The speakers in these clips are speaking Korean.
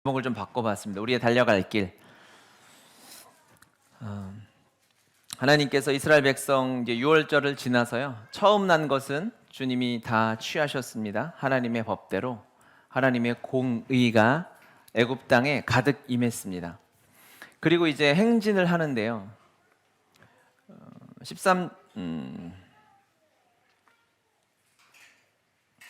제목을 좀 바꿔봤습니다. 우리의 달려갈 길. 하나님께서 이스라엘 백성 이제 6월절을 지나서요. 처음 난 것은 주님이 다 취하셨습니다. 하나님의 법대로 하나님의 공의가 애굽 땅에 가득 임했습니다. 그리고 이제 행진을 하는데요.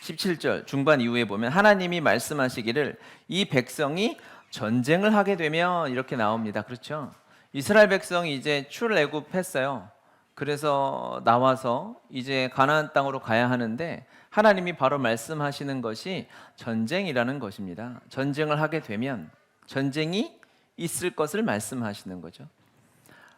17절 중반 이후에 보면 하나님이 말씀하시기를 이 백성이 전쟁을 하게 되면 이렇게 나옵니다. 그렇죠? 이스라엘 백성이 이제 출애굽했어요. 그래서 나와서 이제 가나안 땅으로 가야 하는데 하나님이 바로 말씀하시는 것이 전쟁이라는 것입니다. 전쟁을 하게 되면 전쟁이 있을 것을 말씀하시는 거죠.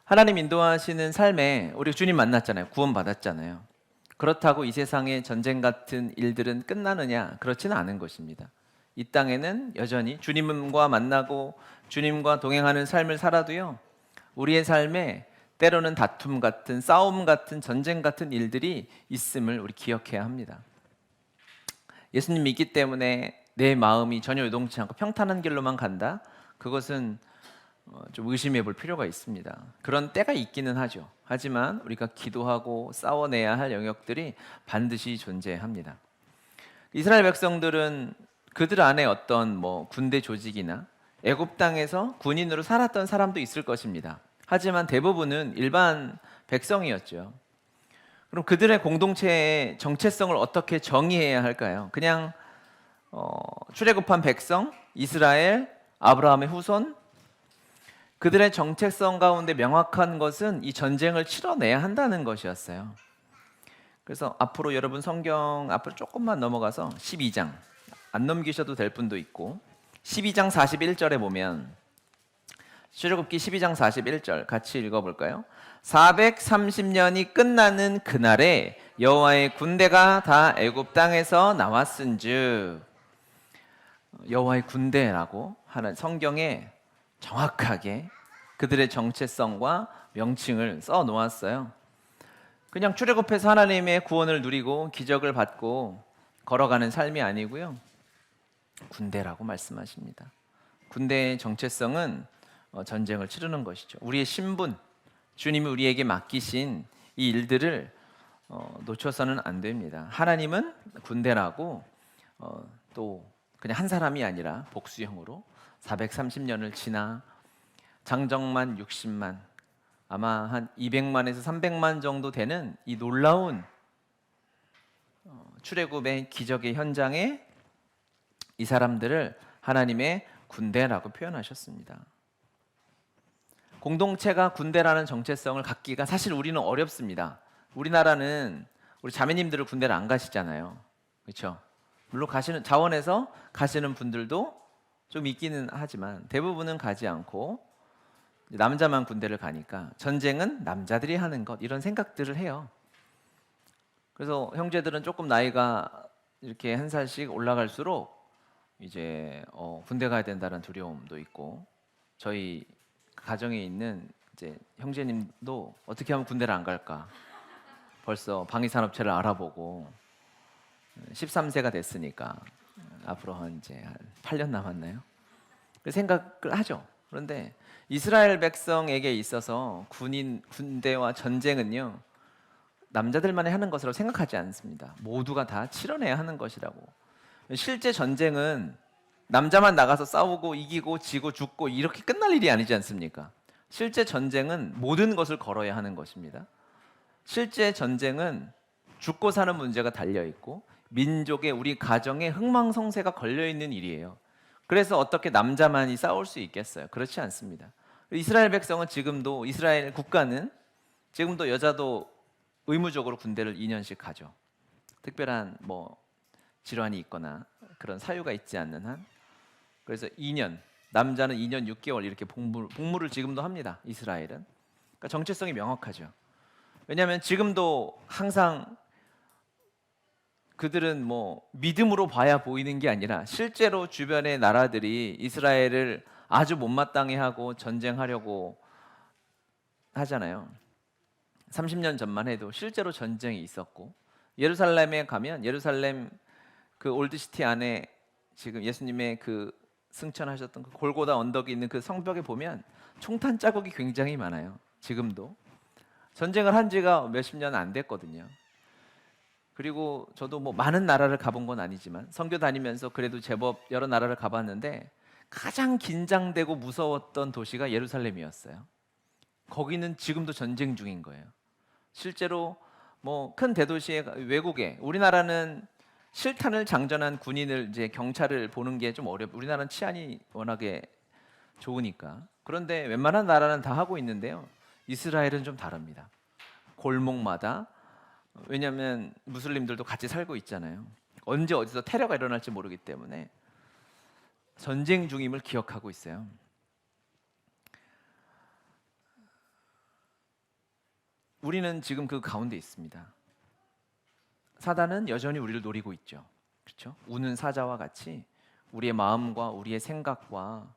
하나님 인도하시는 삶에 우리 주님 만났잖아요. 구원받았잖아요. 그렇다고 이 세상의 전쟁 같은 일들은 끝나느냐? 그렇지는 않은 것입니다. 이 땅에는 여전히 주님과 만나고 주님과 동행하는 삶을 살아도요. 우리의 삶에 때로는 다툼 같은, 싸움 같은, 전쟁 같은 일들이 있음을 우리 기억해야 합니다. 예수님 믿기 때문에 내 마음이 전혀 요동치 않고 평탄한 길로만 간다? 그것은 좀 의심해 볼 필요가 있습니다. 그런 때가 있기는 하죠. 하지만 우리가 기도하고 싸워내야 할 영역들이 반드시 존재합니다. 이스라엘 백성들은 그들 안에 어떤 군대 조직이나 애굽 땅에서 군인으로 살았던 사람도 있을 것입니다. 하지만 대부분은 일반 백성이었죠. 그럼 그들의 공동체의 정체성을 어떻게 정의해야 할까요? 그냥 출애굽한 백성, 이스라엘, 아브라함의 후손, 그들의 정체성 가운데 명확한 것은 이 전쟁을 치러내야 한다는 것이었어요. 그래서 앞으로 여러분 성경 앞으로 조금만 넘어가서 12장 안 넘기셔도 될 분도 있고 12장 41절에 보면 출애굽기 12장 41절 같이 읽어볼까요? 430년이 끝나는 그날에 여호와의 군대가 다 애굽 땅에서 나왔은즉, 여호와의 군대라고 하는 성경에 정확하게 그들의 정체성과 명칭을 써 놓았어요. 그냥 출애굽해서 하나님의 구원을 누리고 기적을 받고 걸어가는 삶이 아니고요. 군대라고 말씀하십니다. 군대의 정체성은 전쟁을 치르는 것이죠. 우리의 신분, 주님이 우리에게 맡기신 이 일들을 놓쳐서는 안 됩니다. 하나님은 군대라고 또 그냥 한 사람이 아니라 복수형으로 430년을 지나 장정만 60만, 아마 한 200만에서 300만 정도 되는 이 놀라운 출애굽의 기적의 현장에 이 사람들을 하나님의 군대라고 표현하셨습니다. 공동체가 군대라는 정체성을 갖기가 사실 우리는 어렵습니다. 우리나라는 우리 자매님들을 군대를 안 가시잖아요. 그렇죠? 물론 가시는 자원에서 가시는 분들도 좀 있기는 하지만 대부분은 가지 않고 남자만 군대를 가니까 전쟁은 남자들이 하는 것, 이런 생각들을 해요. 그래서 형제들은 조금 나이가 이렇게 한 살씩 올라갈수록 이제 군대 가야 된다는 두려움도 있고, 저희 가정에 있는 이제 형제님도 어떻게 하면 군대를 안 갈까 벌써 방위산업체를 알아보고 13세가 됐으니까 앞으로 이제 한 8년 남았나요? 그 생각을 하죠. 그런데 이스라엘 백성에게 있어서 군대와 전쟁은요, 남자들만이 하는 것으로 생각하지 않습니다. 모두가 다 치러내야 하는 것이라고. 실제 전쟁은 남자만 나가서 싸우고 이기고 지고 죽고 이렇게 끝날 일이 아니지 않습니까? 실제 전쟁은 모든 것을 걸어야 하는 것입니다. 실제 전쟁은 죽고 사는 문제가 달려 있고 민족의, 우리 가정의 흥망성쇠가 걸려 있는 일이에요. 그래서 어떻게 남자만이 싸울 수 있겠어요? 그렇지 않습니다. 이스라엘 백성은 지금도, 이스라엘 국가는 지금도 여자도 의무적으로 군대를 2년씩 가죠. 특별한 질환이 있거나 그런 사유가 있지 않는 한. 그래서 2년, 남자는 2년 6개월 이렇게 복무를 지금도 합니다. 이스라엘은. 그러니까 정체성이 명확하죠. 왜냐하면 지금도 항상 그들은 믿음으로 봐야 보이는 게 아니라 실제로 주변의 나라들이 이스라엘을 아주 못마땅해 하고 전쟁하려고 하잖아요. 30년 전만 해도 실제로 전쟁이 있었고, 예루살렘에 가면 예루살렘 그 올드시티 안에 지금 예수님의 그 승천하셨던 그 골고다 언덕이 있는 그 성벽에 보면 총탄 자국이 굉장히 많아요. 지금도 전쟁을 한 지가 몇십 년 안 됐거든요. 그리고 저도 뭐 많은 나라를 가본 건 아니지만 선교 다니면서 그래도 제법 여러 나라를 가봤는데 가장 긴장되고 무서웠던 도시가 예루살렘이었어요. 거기는 지금도 전쟁 중인 거예요. 실제로 뭐 큰 대도시의 외국에, 우리나라는 실탄을 장전한 군인을, 이제 경찰을 보는 게 좀 우리나라는 치안이 워낙에 좋으니까. 그런데 웬만한 나라는 다 하고 있는데요. 이스라엘은 좀 다릅니다. 골목마다, 왜냐하면 무슬림들도 같이 살고 있잖아요. 언제 어디서 테러가 일어날지 모르기 때문에 전쟁 중임을 기억하고 있어요. 우리는 지금 그 가운데 있습니다. 사단은 여전히 우리를 노리고 있죠. 그렇죠? 우는 사자와 같이 우리의 마음과 우리의 생각과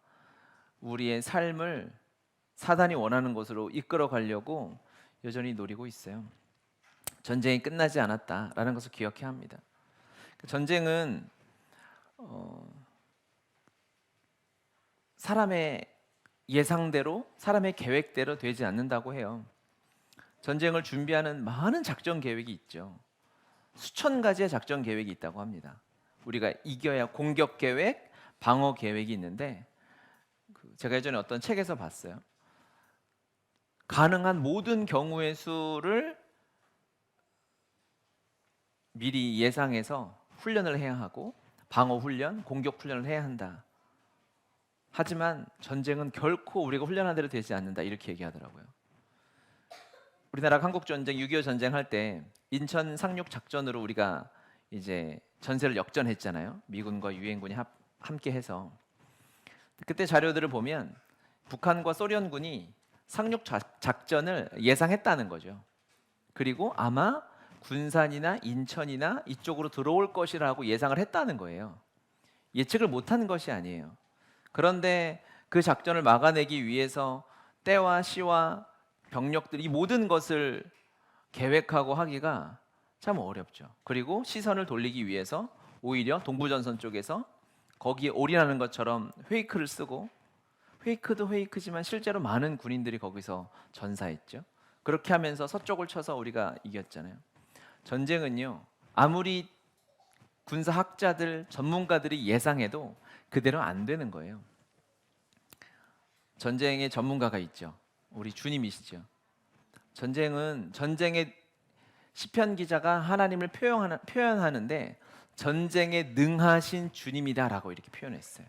우리의 삶을 사단이 원하는 곳으로 이끌어 가려고 여전히 노리고 있어요. 전쟁이 끝나지 않았다라는 것을 기억해야 합니다. 전쟁은 사람의 예상대로, 사람의 계획대로 되지 않는다고 해요. 전쟁을 준비하는 많은 작전 계획이 있죠. 수천 가지의 작전 계획이 있다고 합니다. 우리가 이겨야 공격 계획, 방어 계획이 있는데, 제가 예전에 어떤 책에서 봤어요. 가능한 모든 경우의 수를 미리 예상해서 훈련을 해야 하고, 방어 훈련, 공격 훈련을 해야 한다. 하지만 전쟁은 결코 우리가 훈련한 대로 되지 않는다, 이렇게 얘기하더라고요. 우리나라 한국전쟁, 6.25 전쟁 할 때 인천 상륙 작전으로 우리가 이제 전세를 역전했잖아요. 미군과 유엔군이 함께 해서. 그때 자료들을 보면 북한과 소련군이 상륙 작전을 예상했다는 거죠. 그리고 아마 군산이나 인천이나 이쪽으로 들어올 것이라고 예상을 했다는 거예요. 예측을 못한 것이 아니에요. 그런데 그 작전을 막아내기 위해서 때와 시와 병력들이 이 모든 것을 계획하고 하기가 참 어렵죠. 그리고 시선을 돌리기 위해서 오히려 동부전선 쪽에서 거기에 올인하는 것처럼 페이크를 쓰고, 페이크도 페이크지만 실제로 많은 군인들이 거기서 전사했죠. 그렇게 하면서 서쪽을 쳐서 우리가 이겼잖아요. 전쟁은요, 아무리 군사학자들, 전문가들이 예상해도 그대로 안 되는 거예요. 전쟁의 전문가가 있죠. 우리 주님이시죠. 전쟁의 시편 기자가 하나님을 표현하는데 전쟁에 능하신 주님이다라고 이렇게 표현했어요.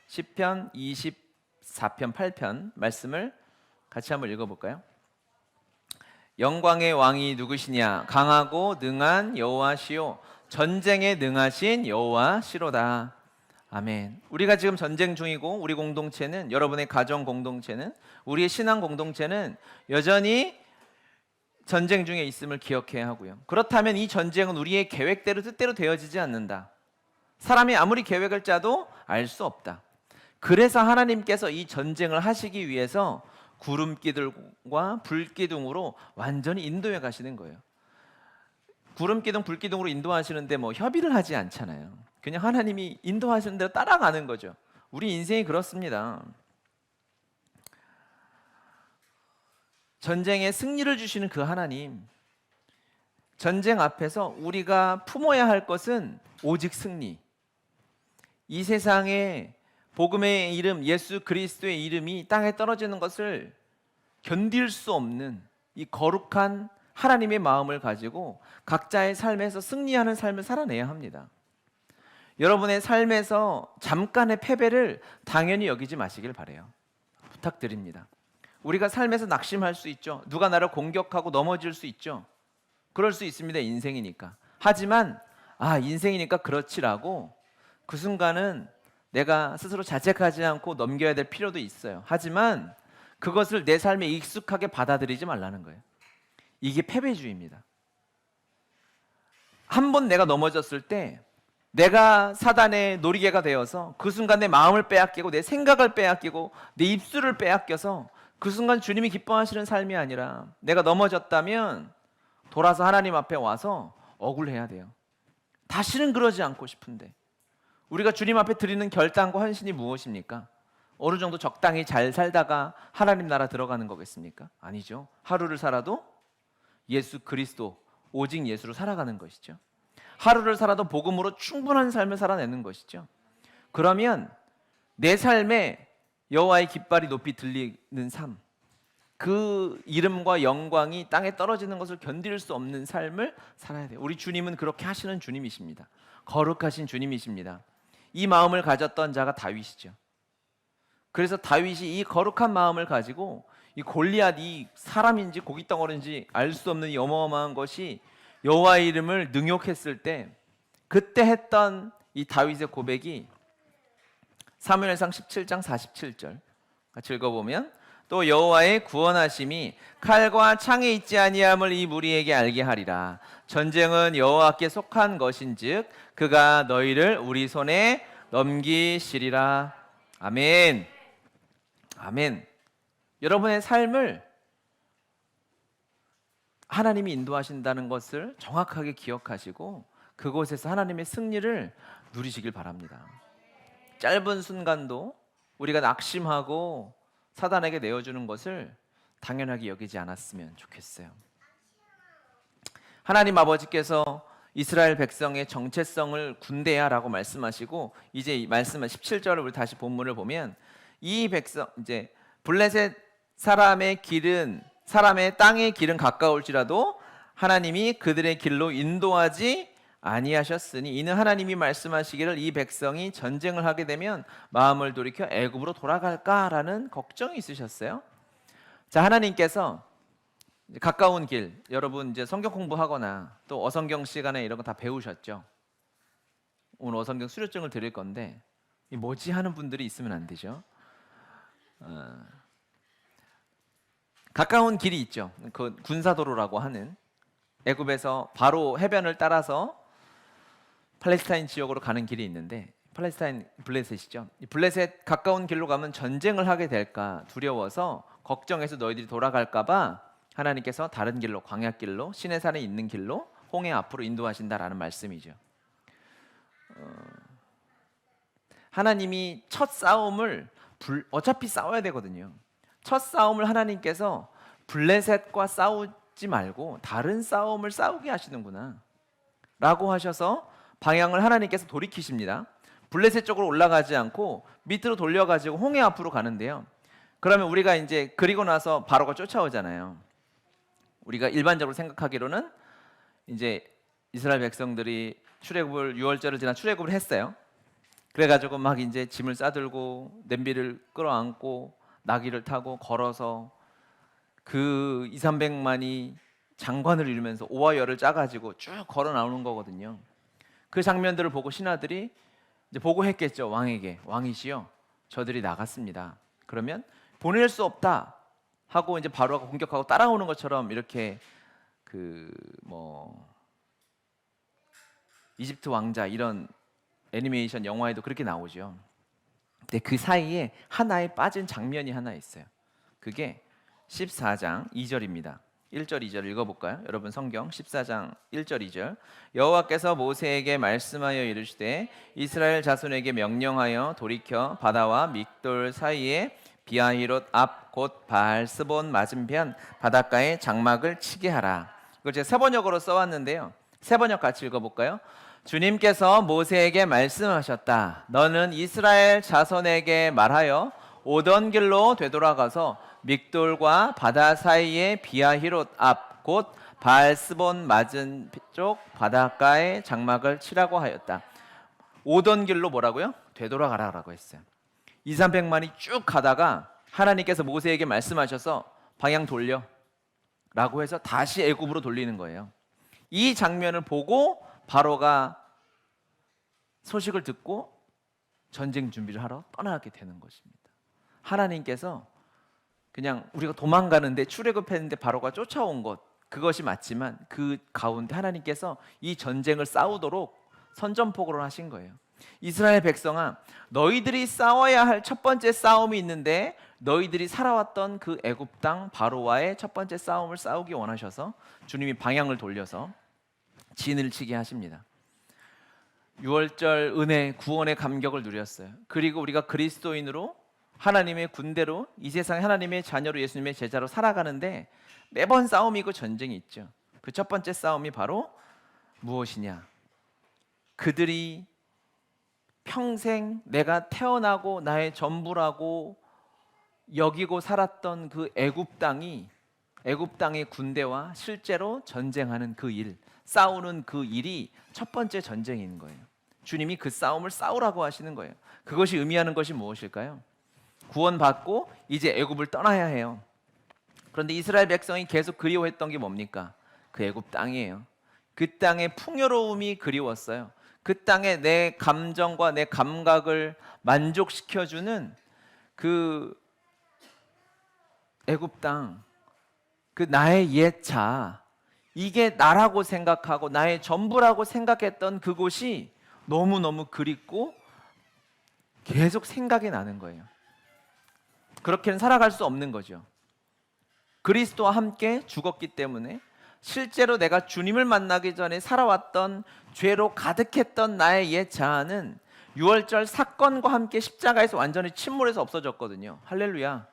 시편 24편 8편 말씀을 같이 한번 읽어볼까요? 영광의 왕이 누구시냐? 강하고 능한 여호와시요 전쟁에 능하신 여호와시로다. 아멘. 우리가 지금 전쟁 중이고, 우리 공동체는, 여러분의 가정 공동체는, 우리의 신앙 공동체는 여전히 전쟁 중에 있음을 기억해야 하고요. 그렇다면 이 전쟁은 우리의 계획대로 뜻대로 되어지지 않는다. 사람이 아무리 계획을 짜도 알 수 없다. 그래서 하나님께서 이 전쟁을 하시기 위해서 구름기둥과 불기둥으로 완전히 인도해 가시는 거예요. 구름기둥, 불기둥으로 인도하시는데 뭐 협의를 하지 않잖아요. 그냥 하나님이 인도하시는 대로 따라가는 거죠. 우리 인생이 그렇습니다. 전쟁에 승리를 주시는 그 하나님, 전쟁 앞에서 우리가 품어야 할 것은 오직 승리. 이 세상에 복음의 이름, 예수 그리스도의 이름이 땅에 떨어지는 것을 견딜 수 없는 이 거룩한 하나님의 마음을 가지고 각자의 삶에서 승리하는 삶을 살아내야 합니다. 여러분의 삶에서 잠깐의 패배를 당연히 여기지 마시길 바라요. 부탁드립니다. 우리가 삶에서 낙심할 수 있죠. 누가 나를 공격하고 넘어질 수 있죠. 그럴 수 있습니다. 인생이니까. 하지만 인생이니까 그렇지라고 그 순간은 내가 스스로 자책하지 않고 넘겨야 될 필요도 있어요. 하지만 그것을 내 삶에 익숙하게 받아들이지 말라는 거예요. 이게 패배주의입니다. 한 번 내가 넘어졌을 때 내가 사단의 놀이개가 되어서 그 순간 내 마음을 빼앗기고 내 생각을 빼앗기고 내 입술을 빼앗겨서 그 순간 주님이 기뻐하시는 삶이 아니라, 내가 넘어졌다면 돌아서 하나님 앞에 와서 억울해야 돼요. 다시는 그러지 않고 싶은데, 우리가 주님 앞에 드리는 결단과 헌신이 무엇입니까? 어느 정도 적당히 잘 살다가 하나님 나라 들어가는 거겠습니까? 아니죠. 하루를 살아도 예수 그리스도, 오직 예수로 살아가는 것이죠. 하루를 살아도 복음으로 충분한 삶을 살아내는 것이죠. 그러면 내 삶에 여호와의 깃발이 높이 들리는 삶, 그 이름과 영광이 땅에 떨어지는 것을 견딜 수 없는 삶을 살아야 돼요. 우리 주님은 그렇게 하시는 주님이십니다. 거룩하신 주님이십니다. 이 마음을 가졌던 자가 다윗이죠. 그래서 다윗이 이 거룩한 마음을 가지고 이 골리앗, 이 사람인지 고깃덩어리인지 알 수 없는 이 어마어마한 것이 여호와의 이름을 능욕했을 때 그때 했던 이 다윗의 고백이 사무엘상 17장 47절 같이 읽어보면, 또 여호와의 구원하심이 칼과 창에 있지 아니함을 이 무리에게 알게 하리라. 전쟁은 여호와께 속한 것인즉 그가 너희를 우리 손에 넘기시리라. 아멘. 아멘. 여러분의 삶을 하나님이 인도하신다는 것을 정확하게 기억하시고 그곳에서 하나님의 승리를 누리시길 바랍니다. 짧은 순간도 우리가 낙심하고 사단에게 내어주는 것을 당연하게 여기지 않았으면 좋겠어요. 하나님 아버지께서 이스라엘 백성의 정체성을 군대야라고 말씀하시고, 이제 이 말씀은 17절을 우리 다시 본문을 보면, 이 백성, 이제 블레셋 사람의 길은, 사람의 땅의 길은 가까울지라도 하나님이 그들의 길로 인도하지 아니하셨으니 이는 하나님이 말씀하시기를 이 백성이 전쟁을 하게 되면 마음을 돌이켜 애굽으로 돌아갈까라는 걱정이 있으셨어요. 자, 하나님께서 가까운 길, 여러분 이제 성경 공부하거나 또 어성경 시간에 이런 거 다 배우셨죠? 오늘 어성경 수료증을 드릴 건데 이 뭐지 하는 분들이 있으면 안 되죠. 가까운 길이 있죠. 그 군사도로라고 하는, 애굽에서 바로 해변을 따라서 팔레스타인 지역으로 가는 길이 있는데, 팔레스타인 블레셋이죠. 이 블레셋 가까운 길로 가면 전쟁을 하게 될까 두려워서 걱정해서 너희들이 돌아갈까 봐 하나님께서 다른 길로, 광야길로, 시내산에 있는 길로 홍해 앞으로 인도하신다라는 말씀이죠. 하나님이 첫 싸움을 어차피 싸워야 되거든요. 첫 싸움을 하나님께서 블레셋과 싸우지 말고 다른 싸움을 싸우게 하시는구나 라고 하셔서 방향을 하나님께서 돌이키십니다. 블레셋 쪽으로 올라가지 않고 밑으로 돌려가지고 홍해 앞으로 가는데요. 그러면 우리가 이제 그리고 나서 바로가 쫓아오잖아요. 우리가 일반적으로 생각하기로는 이제 이스라엘 백성들이 출애굽을 6월절을 지나 출애굽을 했어요. 그래가지고 막 이제 짐을 싸들고 냄비를 끌어안고 나귀를 타고 걸어서 그 2,300만이 장관을 이루면서 오와 열을 짜가지고 쭉 걸어 나오는 거거든요. 그 장면들을 보고 신하들이 이제 보고했겠죠. 왕에게, 왕이시여 저들이 나갔습니다. 그러면 보낼 수 없다 하고 이제 바로가 공격하고 따라오는 것처럼 이렇게 그 뭐 이집트 왕자 이런 애니메이션 영화에도 그렇게 나오죠. 근데 그 사이에 하나에 빠진 장면이 하나 있어요. 그게 14장 2절입니다. 1절 2절 읽어볼까요? 여러분 성경 14장 1절 2절. 여호와께서 모세에게 말씀하여 이르시되 이스라엘 자손에게 명령하여 돌이켜 바다와 믹돌 사이에 비아히롯 앞 곧 바알스본 맞은편 바닷가에 장막을 치게 하라. 이걸 제가 세 번역으로 써왔는데요. 세 번역 같이 읽어볼까요? 주님께서 모세에게 말씀하셨다. 너는 이스라엘 자손에게 말하여 오던 길로 되돌아가서 믹돌과 바다 사이에 비아히롯 앞 곧 바알스본 맞은 쪽 바닷가에 장막을 치라고 하였다. 오던 길로 뭐라고요? 되돌아가라라고 했어요. 2,300만이 쭉 가다가 하나님께서 모세에게 말씀하셔서 방향 돌려 라고 해서 다시 애굽으로 돌리는 거예요. 이 장면을 보고 바로가 소식을 듣고 전쟁 준비를 하러 떠나게 되는 것입니다. 하나님께서 그냥 우리가 도망가는데 출애굽했는데 바로가 쫓아온 것, 그것이 맞지만 그 가운데 하나님께서 이 전쟁을 싸우도록 선전포고를 하신 거예요. 이스라엘 백성아, 너희들이 싸워야 할 첫 번째 싸움이 있는데 너희들이 살아왔던 그 애굽 땅 바로와의 첫 번째 싸움을 싸우기 원하셔서 주님이 방향을 돌려서 진을 치게 하십니다. 유월절 은혜, 구원의 감격을 누렸어요. 그리고 우리가 그리스도인으로 하나님의 군대로 이 세상 하나님의 자녀로 예수님의 제자로 살아가는데 매번 싸움이고 전쟁이 있죠. 그 첫 번째 싸움이 바로 무엇이냐? 그들이 평생 내가 태어나고 나의 전부라고 여기고 살았던 그 애굽 땅의 군대와 실제로 전쟁하는 그 일, 싸우는 그 일이 첫 번째 전쟁인 거예요. 주님이 그 싸움을 싸우라고 하시는 거예요. 그것이 의미하는 것이 무엇일까요? 구원받고 이제 애굽을 떠나야 해요. 그런데 이스라엘 백성이 계속 그리워했던 게 뭡니까? 그 애굽 땅이에요. 그 땅의 풍요로움이 그리웠어요. 그 땅에 내 감정과 내 감각을 만족시켜주는 그 애굽 땅, 그 나의 옛 자, 이게 나라고 생각하고 나의 전부라고 생각했던 그곳이 너무너무 그립고 계속 생각이 나는 거예요. 그렇게는 살아갈 수 없는 거죠. 그리스도와 함께 죽었기 때문에 실제로 내가 주님을 만나기 전에 살아왔던 죄로 가득했던 나의 옛 자아는 유월절 사건과 함께 십자가에서 완전히 침몰해서 없어졌거든요. 할렐루야.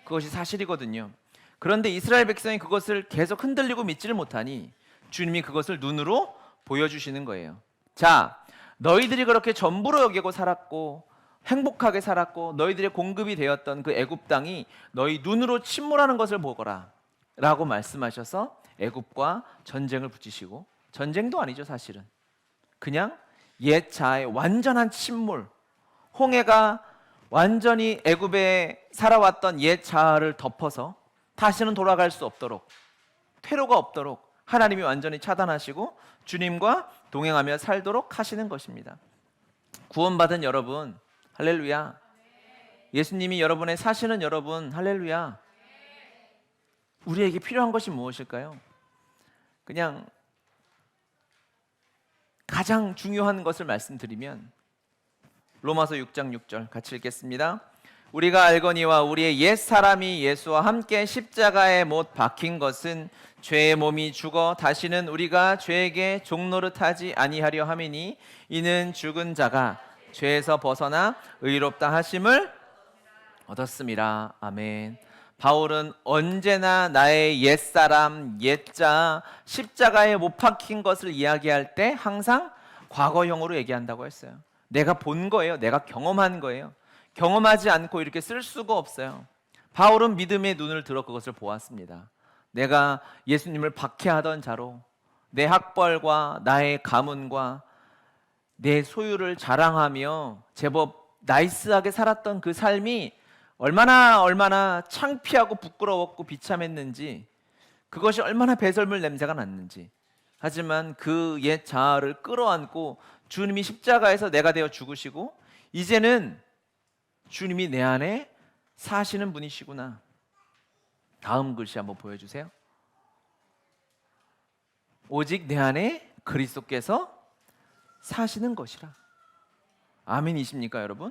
그것이 사실이거든요. 그런데 이스라엘 백성이 그것을 계속 흔들리고 믿지를 못하니 주님이 그것을 눈으로 보여주시는 거예요. 자, 너희들이 그렇게 전부로 여기고 살았고 행복하게 살았고 너희들의 공급이 되었던 그 애굽 땅이 너희 눈으로 침몰하는 것을 보거라 라고 말씀하셔서 애굽과 전쟁을 붙이시고, 전쟁도 아니죠 사실은. 그냥 옛 자의 완전한 침몰, 홍해가 완전히 애굽에 살아왔던 옛 자아를 덮어서 다시는 돌아갈 수 없도록, 퇴로가 없도록 하나님이 완전히 차단하시고 주님과 동행하며 살도록 하시는 것입니다. 구원받은 여러분, 할렐루야. 예수님이 여러분의 사시는 여러분, 할렐루야. 우리에게 필요한 것이 무엇일까요? 그냥 가장 중요한 것을 말씀드리면 로마서 6장 6절 같이 읽겠습니다. 우리가 알거니와 우리의 옛 사람이 예수와 함께 십자가에 못 박힌 것은 죄의 몸이 죽어 다시는 우리가 죄에게 종노릇하지 아니하려 함이니 이는 죽은 자가 죄에서 벗어나 의롭다 하심을 얻었음이라. 아멘. 바울은 언제나 나의 옛사람, 옛자, 십자가에 못 박힌 것을 이야기할 때 항상 과거형으로 얘기한다고 했어요. 내가 본 거예요. 내가 경험한 거예요. 경험하지 않고 이렇게 쓸 수가 없어요. 바울은 믿음의 눈을 들어 그것을 보았습니다. 내가 예수님을 박해하던 자로 내 학벌과 나의 가문과 내 소유를 자랑하며 제법 나이스하게 살았던 그 삶이 얼마나 창피하고 부끄러웠고 비참했는지, 그것이 얼마나 배설물 냄새가 났는지. 하지만 그 옛 자아를 끌어안고 주님이 십자가에서 내가 되어 죽으시고 이제는 주님이 내 안에 사시는 분이시구나. 다음 글씨 한번 보여주세요. 오직 내 안에 그리스도께서 사시는 것이라. 아멘이십니까 여러분?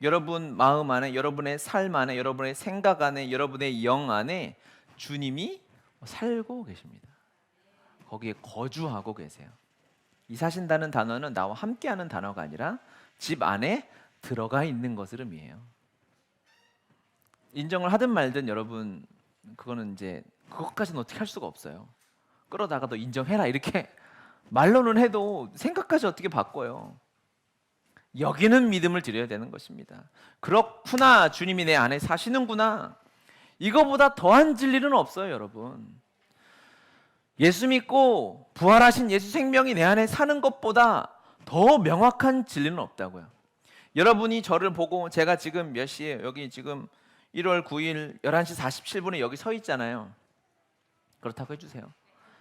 여러분 마음 안에, 여러분의 삶 안에, 여러분의 생각 안에, 여러분의 영 안에 주님이 살고 계십니다. 거기에 거주하고 계세요. 이 사신다는 단어는 나와 함께하는 단어가 아니라 집 안에 들어가 있는 것을 의미해요. 인정을 하든 말든 여러분, 그거는 이제 그것까지는 어떻게 할 수가 없어요. 끌어다가 너 인정해라 이렇게 말로는 해도 생각까지 어떻게 바꿔요. 여기는 믿음을 드려야 되는 것입니다. 그렇구나, 주님이 내 안에 사시는구나. 이거보다 더한 진리는 없어요 여러분. 예수 믿고 부활하신 예수 생명이 내 안에 사는 것보다 더 명확한 진리는 없다고요. 여러분이 저를 보고, 제가 지금 몇 시에 여기 지금 1월 9일 11시 47분에 여기 서 있잖아요. 그렇다고 해주세요.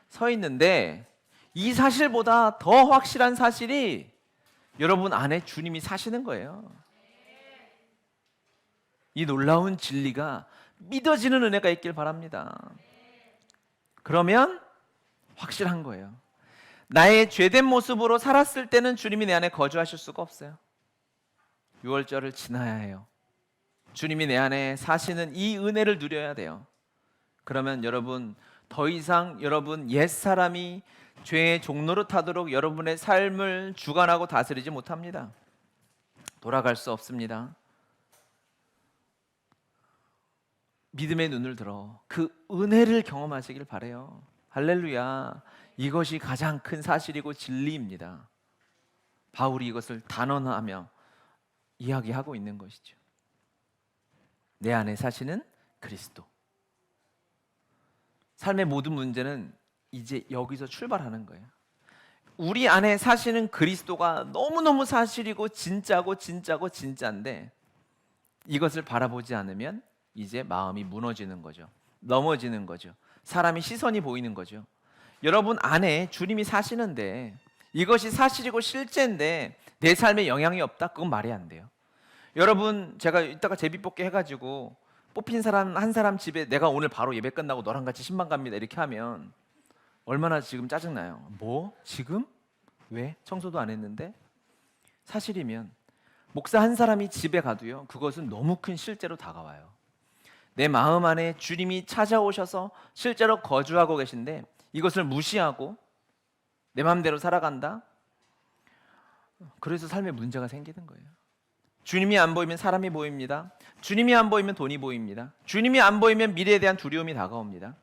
서 있는데 이 사실보다 더 확실한 사실이 여러분 안에 주님이 사시는 거예요. 이 놀라운 진리가 믿어지는 은혜가 있길 바랍니다. 그러면 확실한 거예요. 나의 죄된 모습으로 살았을 때는 주님이 내 안에 거주하실 수가 없어요. 6월절을 지나야 해요. 주님이 내 안에 사시는 이 은혜를 누려야 돼요. 그러면 여러분 더 이상 여러분 옛사람이 죄의 종로로 타도록 여러분의 삶을 주관하고 다스리지 못합니다. 돌아갈 수 없습니다. 믿음의 눈을 들어 그 은혜를 경험하시길 바라요. 할렐루야. 이것이 가장 큰 사실이고 진리입니다. 바울이 이것을 단언하며 이야기하고 있는 것이죠. 내 안에 사시는 그리스도. 삶의 모든 문제는 이제 여기서 출발하는 거예요. 우리 안에 사시는 그리스도가 너무너무 사실이고 진짜고 진짜인데 이것을 바라보지 않으면 이제 마음이 무너지는 거죠. 넘어지는 거죠. 사람이 시선이 보이는 거죠. 여러분 안에 주님이 사시는데 이것이 사실이고 실제인데 내 삶에 영향이 없다? 그건 말이 안 돼요. 여러분 제가 이따가 제비뽑기 해가지고 뽑힌 사람 한 사람 집에 내가 오늘 바로 예배 끝나고 너랑 같이 신방 갑니다 이렇게 하면 얼마나 지금 짜증나요. 뭐? 지금? 왜? 청소도 안 했는데? 사실이면 목사 한 사람이 집에 가도요 그것은 너무 큰 실제로 다가와요. 내 마음 안에 주님이 찾아오셔서 실제로 거주하고 계신데 이것을 무시하고 내 마음대로 살아간다? 그래서 삶에 문제가 생기는 거예요. 주님이 안 보이면 사람이 보입니다. 주님이 안 보이면 돈이 보입니다. 주님이 안 보이면 미래에 대한 두려움이 다가옵니다.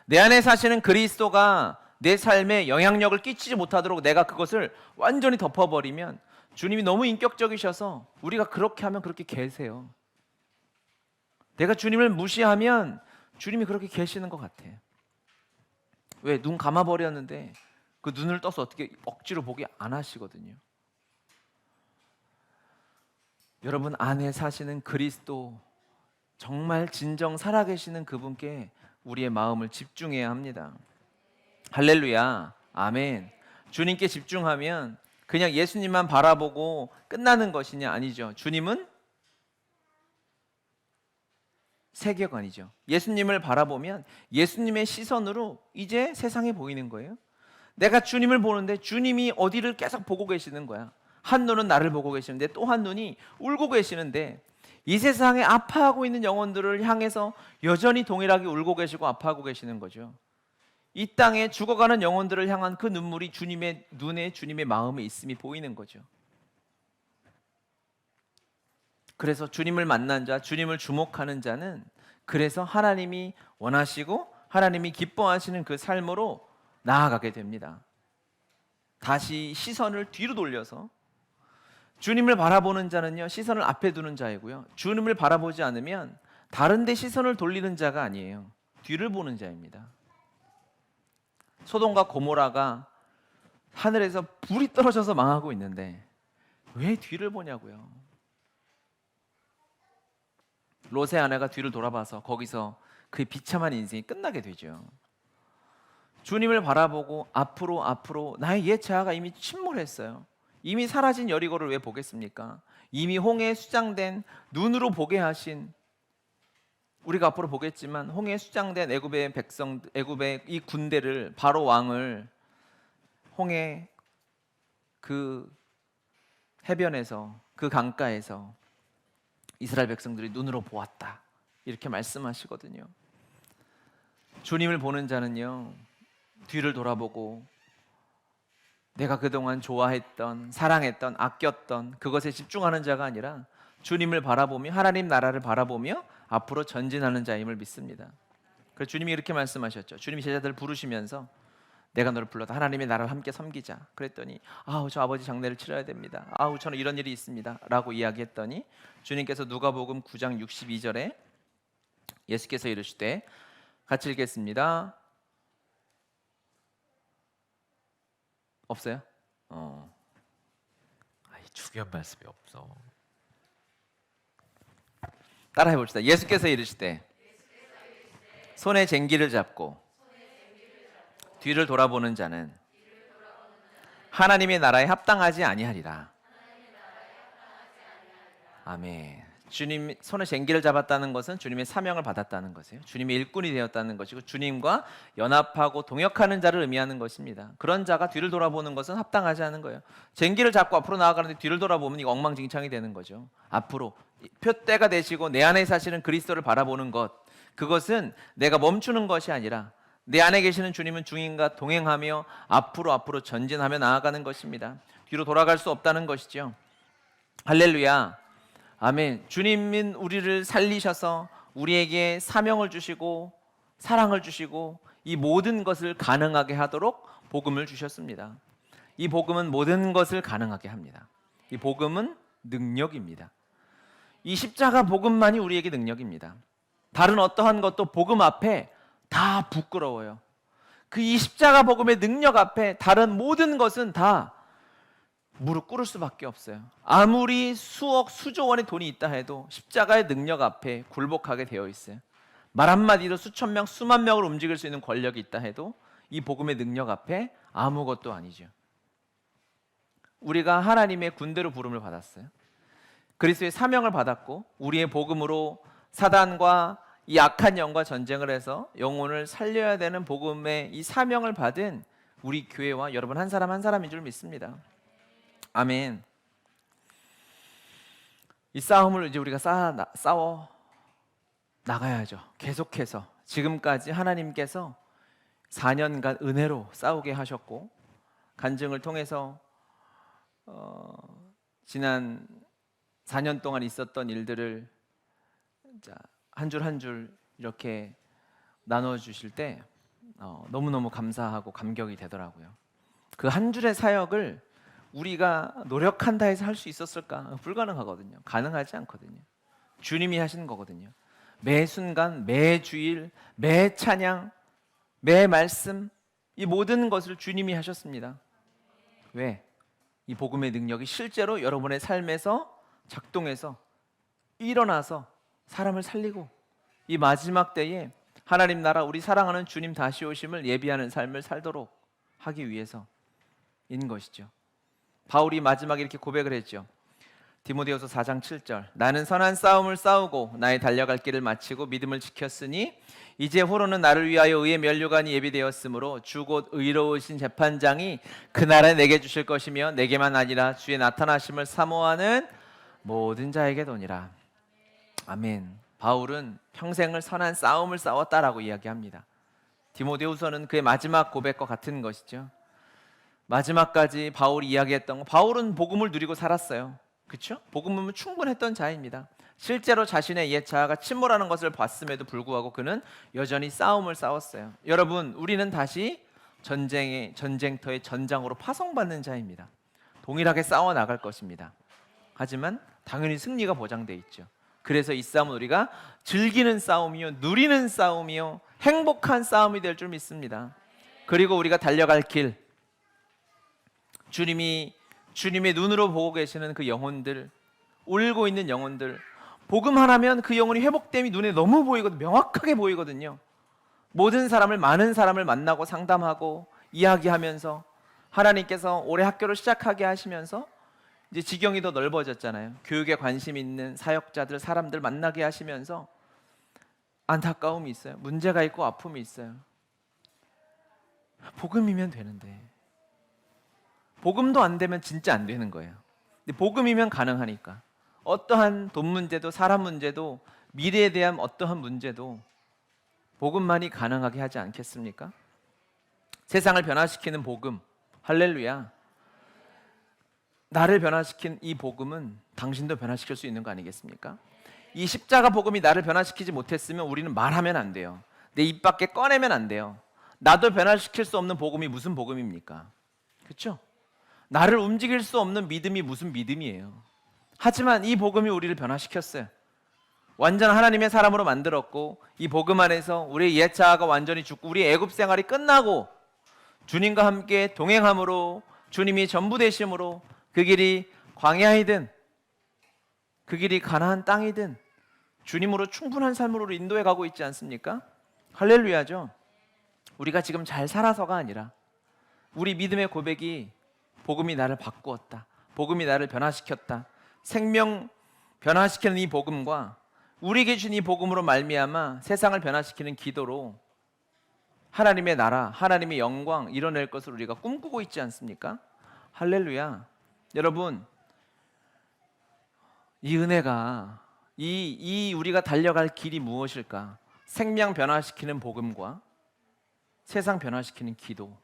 내 안에 사시는 그리스도가 내 삶에 영향력을 끼치지 못하도록 내가 그것을 완전히 덮어버리면 주님이 너무 인격적이셔서 우리가 그렇게 하면 그렇게 계세요. 내가 주님을 무시하면 주님이 그렇게 계시는 것 같아. 왜? 눈 감아버렸는데 그 눈을 떠서 어떻게 억지로 보게 안 하시거든요. 여러분 안에 사시는 그리스도, 정말 진정 살아계시는 그분께 우리의 마음을 집중해야 합니다. 할렐루야, 아멘. 주님께 집중하면 그냥 예수님만 바라보고 끝나는 것이냐? 아니죠. 주님은 세계관이죠. 예수님을 바라보면 예수님의 시선으로 이제 세상이 보이는 거예요. 내가 주님을 보는데 주님이 어디를 계속 보고 계시는 거야. 한 눈은 나를 보고 계시는데 또 한 눈이 울고 계시는데 이 세상에 아파하고 있는 영혼들을 향해서 여전히 동일하게 울고 계시고 아파하고 계시는 거죠. 이 땅에 죽어가는 영혼들을 향한 그 눈물이 주님의 눈에 주님의 마음에 있음이 보이는 거죠. 그래서 주님을 만난 자, 주님을 주목하는 자는 그래서 하나님이 원하시고 하나님이 기뻐하시는 그 삶으로 나아가게 됩니다. 다시 시선을 뒤로 돌려서 주님을 바라보는 자는요 시선을 앞에 두는 자이고요, 주님을 바라보지 않으면 다른 데 시선을 돌리는 자가 아니에요. 뒤를 보는 자입니다. 소돔과 고모라가 하늘에서 불이 떨어져서 망하고 있는데 왜 뒤를 보냐고요. 롯의 아내가 뒤를 돌아봐서 거기서 그의 비참한 인생이 끝나게 되죠. 주님을 바라보고 앞으로 나의 옛 자아가 이미 침몰했어요. 이미 사라진 여리고를 왜 보겠습니까? 이미 홍해에 수장된 눈으로 보게 하신, 우리가 앞으로 보겠지만 홍해에 수장된 애굽의 백성, 애굽의 이 군대를, 바로 왕을 홍해 그 해변에서, 그 강가에서 이스라엘 백성들이 눈으로 보았다 이렇게 말씀하시거든요. 주님을 보는 자는요 뒤를 돌아보고 내가 그동안 좋아했던, 사랑했던, 아꼈던 그것에 집중하는 자가 아니라 주님을 바라보며 하나님 나라를 바라보며 앞으로 전진하는 자임을 믿습니다. 그래서 주님이 이렇게 말씀하셨죠. 주님이 제자들을 부르시면서 내가 너를 불렀다. 하나님의 나라를 함께 섬기자. 그랬더니 아우 저 아버지 장례를 치러야 됩니다. 아우 저는 이런 일이 있습니다. 라고 이야기했더니 주님께서 누가복음 9장 62절에 예수께서 이르시되, 같이 읽겠습니다. 없어요? 중요한 말씀이 없어. 따라 해봅시다. 예수께서 이르시되 손에 쟁기를 잡고 뒤를 돌아보는 자는 하나님의 나라에 합당하지 아니하리라. 아멘. 주님 손에 쟁기를 잡았다는 것은 주님의 사명을 받았다는 것이에요. 주님의 일꾼이 되었다는 것이고 주님과 연합하고 동역하는 자를 의미하는 것입니다. 그런 자가 뒤를 돌아보는 것은 합당하지 않은 거예요. 쟁기를 잡고 앞으로 나아가는데 뒤를 돌아보면 이거 엉망진창이 되는 거죠. 앞으로 표대가 되시고 내 안에 사시는 그리스도를 바라보는 것, 그것은 내가 멈추는 것이 아니라 내 안에 계시는 주님은 주님과 동행하며 앞으로 전진하며 나아가는 것입니다. 뒤로 돌아갈 수 없다는 것이죠. 할렐루야. 아멘. 주님은 우리를 살리셔서 우리에게 사명을 주시고 사랑을 주시고 이 모든 것을 가능하게 하도록 복음을 주셨습니다. 이 복음은 모든 것을 가능하게 합니다. 이 복음은 능력입니다. 이 십자가 복음만이 우리에게 능력입니다. 다른 어떠한 것도 복음 앞에 다 부끄러워요. 그 이 십자가 복음의 능력 앞에 다른 모든 것은 다 무릎 꿇을 수밖에 없어요. 아무리 수억 수조 원의 돈이 있다 해도 십자가의 능력 앞에 굴복하게 되어 있어요. 말 한마디로 수천 명 수만 명을 움직일 수 있는 권력이 있다 해도 이 복음의 능력 앞에 아무것도 아니죠. 우리가 하나님의 군대로 부름을 받았어요. 그리스도의 사명을 받았고 우리의 복음으로 사단과 이 악한 영과 전쟁을 해서 영혼을 살려야 되는 복음의 이 사명을 받은 우리 교회와 여러분 한 사람 한 사람인 줄 믿습니다. 아멘. 이 싸움을 이제 우리가 싸워 나가야죠. 계속해서 지금까지 하나님께서 4년간 은혜로 싸우게 하셨고 간증을 통해서 지난 4년 동안 있었던 일들을 한 줄 한 줄 이렇게 나눠주실 때 너무너무 감사하고 감격이 되더라고요. 그 한 줄의 사역을 우리가 노력한다 해서 할 수 있었을까? 불가능하거든요. 가능하지 않거든요. 주님이 하시는 거거든요. 매 순간, 매 주일, 매 찬양, 매 말씀 이 모든 것을 주님이 하셨습니다. 왜? 이 복음의 능력이 실제로 여러분의 삶에서 작동해서 일어나서 사람을 살리고 이 마지막 때에 하나님 나라 우리 사랑하는 주님 다시 오심을 예비하는 삶을 살도록 하기 위해서인 것이죠. 바울이 마지막에 이렇게 고백을 했죠. 디모데후서 4장 7절 나는 선한 싸움을 싸우고 나의 달려갈 길을 마치고 믿음을 지켰으니 이제 후로는 나를 위하여 의의 면류관이 예비되었으므로 주 곧 의로우신 재판장이 그날에 내게 주실 것이며 내게만 아니라 주의 나타나심을 사모하는 모든 자에게 도니라. 아멘. 바울은 평생을 선한 싸움을 싸웠다라고 이야기합니다. 디모데후서는 그의 마지막 고백과 같은 것이죠. 마지막까지 바울이 이야기했던 거, 바울은 복음을 누리고 살았어요. 그렇죠? 복음은 충분했던 자입니다. 실제로 자신의 옛 자아가 침몰하는 것을 봤음에도 불구하고 그는 여전히 싸움을 싸웠어요. 여러분, 우리는 다시 전쟁터의 전장으로 파송받는 자입니다. 동일하게 싸워 나갈 것입니다. 하지만 당연히 승리가 보장돼 있죠. 그래서 이 싸움은 우리가 즐기는 싸움이요, 누리는 싸움이요, 행복한 싸움이 될 줄 믿습니다. 그리고 우리가 달려갈 길, 주님의 눈으로 보고 계시는 그 영혼들, 울고 있는 영혼들, 복음 하나면 그 영혼이 회복됨이 눈에 너무 보이거든요. 명확하게 보이거든요. 모든 사람을, 많은 사람을 만나고 상담하고 이야기하면서 하나님께서 올해 학교를 시작하게 하시면서 이제 지경이 더 넓어졌잖아요. 교육에 관심 있는 사역자들, 사람들 만나게 하시면서 안타까움이 있어요. 문제가 있고 아픔이 있어요. 복음이면 되는데 복음도 안 되면 진짜 안 되는 거예요. 근데 복음이면 가능하니까 어떠한 돈 문제도 사람 문제도 미래에 대한 어떠한 문제도 복음만이 가능하게 하지 않겠습니까? 세상을 변화시키는 복음, 할렐루야. 나를 변화시킨 이 복음은 당신도 변화시킬 수 있는 거 아니겠습니까? 이 십자가 복음이 나를 변화시키지 못했으면 우리는 말하면 안 돼요. 내 입 밖에 꺼내면 안 돼요. 나도 변화시킬 수 없는 복음이 무슨 복음입니까? 그렇죠? 나를 움직일 수 없는 믿음이 무슨 믿음이에요? 하지만 이 복음이 우리를 변화시켰어요. 완전 하나님의 사람으로 만들었고 이 복음 안에서 우리의 옛 자아가 완전히 죽고 우리의 애굽 생활이 끝나고 주님과 함께 동행함으로 주님이 전부 되심으로 그 길이 광야이든 그 길이 가나안 땅이든 주님으로 충분한 삶으로 인도해 가고 있지 않습니까? 할렐루야죠. 우리가 지금 잘 살아서가 아니라 우리 믿음의 고백이 복음이 나를 바꾸었다, 복음이 나를 변화시켰다, 생명 변화시키는 이 복음과 우리에게 준 이 복음으로 말미암아 세상을 변화시키는 기도로 하나님의 나라, 하나님의 영광 이뤄낼 것을 우리가 꿈꾸고 있지 않습니까? 할렐루야. 여러분, 이 은혜가 이 우리가 달려갈 길이 무엇일까? 생명 변화시키는 복음과 세상 변화시키는 기도.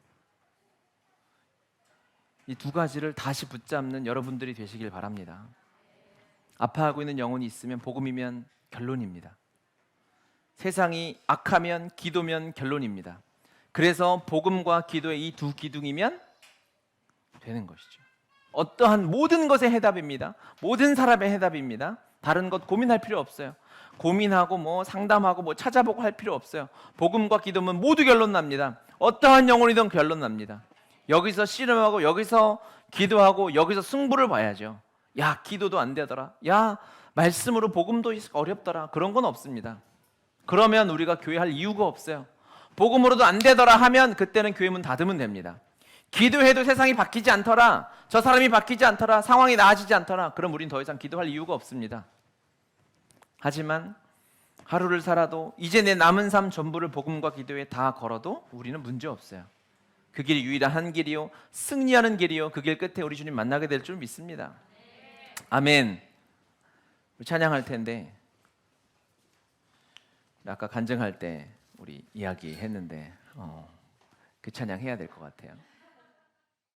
이 두 가지를 다시 붙잡는 여러분들이 되시길 바랍니다. 아파하고 있는 영혼이 있으면 복음이면 결론입니다. 세상이 악하면 기도면 결론입니다. 그래서 복음과 기도의 이 두 기둥이면 되는 것이죠. 어떠한 모든 것의 해답입니다. 모든 사람의 해답입니다. 다른 것 고민할 필요 없어요. 고민하고 뭐 상담하고 뭐 찾아보고 할 필요 없어요. 복음과 기도면 모두 결론 납니다. 어떠한 영혼이든 결론 납니다. 여기서 씨름하고 여기서 기도하고 여기서 승부를 봐야죠. 야, 기도도 안 되더라. 야, 말씀으로 복음도 어렵더라. 그런 건 없습니다. 그러면 우리가 교회 할 이유가 없어요. 복음으로도 안 되더라 하면 그때는 교회 문 닫으면 됩니다. 기도해도 세상이 바뀌지 않더라, 저 사람이 바뀌지 않더라, 상황이 나아지지 않더라, 그럼 우린 더 이상 기도할 이유가 없습니다. 하지만 하루를 살아도 이제 내 남은 삶 전부를 복음과 기도에 다 걸어도 우리는 문제 없어요. 그 길이 유일한 한 길이요, 승리하는 길이요, 그 길 끝에 우리 주님 만나게 될 줄 믿습니다. 아멘. 우리 찬양할 텐데 아까 간증할 때 우리 이야기했는데 그 찬양 해야 될 것 같아요.